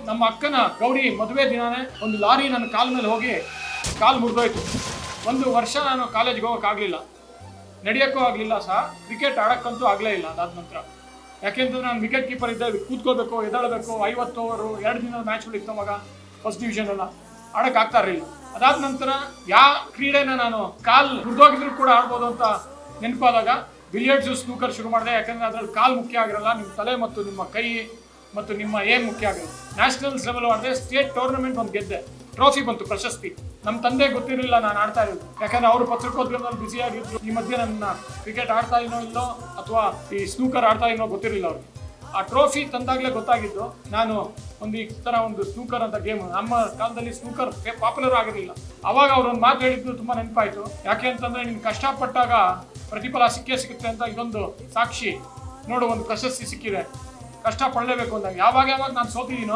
ನಮ್ಮ ಅಕ್ಕನ ಗೌರಿ ಮದುವೆ ದಿನಾನೇ ಒಂದು ಲಾರಿ ನನ್ನ ಕಾಲ ಮೇಲೆ ಹೋಗಿ ಕಾಲು ಮುರಿದೋಯ್ತು. 1 ವರ್ಷ ನಾನು ಕಾಲೇಜ್ಗೆ ಹೋಗೋಕ್ಕಾಗಲಿಲ್ಲ, ನಡೆಯೋಕ್ಕೂ ಆಗಲಿಲ್ಲ ಸಹ, ಕ್ರಿಕೆಟ್ ಆಡೋಕ್ಕಂತೂ ಆಗಲೇ ಇಲ್ಲ. ಅದಾದ ನಂತರ ಯಾಕೆಂತಂದ್ರೆ ನಾನು ವಿಕೆಟ್ ಕೀಪರ್ ಇದ್ದೆ, ಕೂತ್ಕೋಬೇಕು, ಎದ್ದೇಳಬೇಕು, 50 ಓವರು 2 ದಿನದ ಮ್ಯಾಚ್ಗಳು ಇತ್ತು ಅವಾಗ, ಫಸ್ಟ್ ಡಿವಿಷನ್ ಎಲ್ಲ ಆಡೋಕ್ಕಾಗ್ತಾ ಇರಲಿಲ್ಲ. ಅದಾದ ನಂತರ ಯಾವ ಕ್ರೀಡೆನ ನಾನು ಕಾಲು ಮುರಿದೋಗಿದ್ರು ಕೂಡ ಆಡ್ಬೋದು ಅಂತ ನೆನಪಾದಾಗ ಬಿಲಿಯರ್ಡ್ಸು ಸ್ನೂಕರ್ ಶುರು ಮಾಡಿದೆ. ಯಾಕಂದರೆ ಅದರಲ್ಲಿ ಕಾಲು ಮುಖ್ಯ ಆಗಿರಲ್ಲ, ನಿಮ್ಮ ತಲೆ ಮತ್ತು ನಿಮ್ಮ ಕೈ ಮತ್ತು ನಿಮ್ಮ ಏನ್ ಮುಖ್ಯ ಆಗಿರುತ್ತೆ. ನ್ಯಾಷನಲ್ಸ್ ಲೆವೆಲ್ ಮಾಡಿದೆ, ಸ್ಟೇಟ್ ಟೂರ್ನಮೆಂಟ್ ಒಂದು ಗೆದ್ದೆ, ಟ್ರೋಫಿ ಬಂತು, ಪ್ರಶಸ್ತಿ. ನಮ್ಮ ತಂದೆ ಗೊತ್ತಿರಲಿಲ್ಲ ನಾನು ಆಡ್ತಾ ಇರೋದು, ಯಾಕಂದ್ರೆ ಅವರು ಪತ್ರಿಕೋದ್ಯಮದಲ್ಲಿ ಬ್ಯುಸಿ ಆಗಿದ್ರು. ಈ ಮಧ್ಯೆ ನನ್ನ ಕ್ರಿಕೆಟ್ ಆಡ್ತಾ ಇನ್ನೋ ಇಲ್ಲೋ ಅಥವಾ ಈ ಸ್ನೂಕರ್ ಆಡ್ತಾ ಇನ್ನೋ ಗೊತ್ತಿರಲಿಲ್ಲ ಅವ್ರಿಗೆ. ಆ ಟ್ರೋಫಿ ತಂದಾಗಲೇ ಗೊತ್ತಾಗಿದ್ದು ನಾನು ಈ ಥರ ಒಂದು ಸ್ನೂಕರ್ ಅಂತ ಗೇಮ್, ನಮ್ಮ ಕಾಲದಲ್ಲಿ ಸ್ನೂಕರ್ ಪಾಪ್ಯುಲರ್ ಆಗಿರಲಿಲ್ಲ. ಅವಾಗ ಅವ್ರು ಒಂದು ಮಾತು ಹೇಳಿದ್ದು ತುಂಬ ನೆನಪಾಯಿತು. ಯಾಕೆ ಅಂತಂದರೆ ನೀನು ಕಷ್ಟಪಟ್ಟಾಗ ಪ್ರತಿಫಲ ಸಿಕ್ಕೇ ಸಿಗುತ್ತೆ ಅಂತ ಇದೊಂದು ಸಾಕ್ಷಿ. ನೋಡು, ಒಂದು ಪ್ರಶಸ್ತಿ ಸಿಕ್ಕಿದೆ, ಕಷ್ಟ ಪಡಲೇಬೇಕು ಅಂದಾಗ. ಯಾವಾಗ ನಾನು ಸೋತಿದ್ದೀನೋ